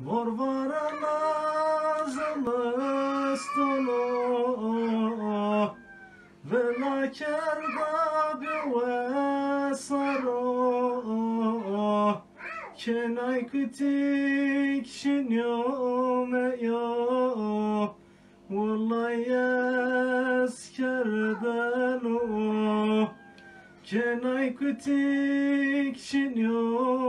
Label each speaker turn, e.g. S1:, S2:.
S1: Vorvara nazımıstunu Vela kerda biwe saro Kenay kütik şinyo meyo Vallahi eskerden o Kenay kütik şinyo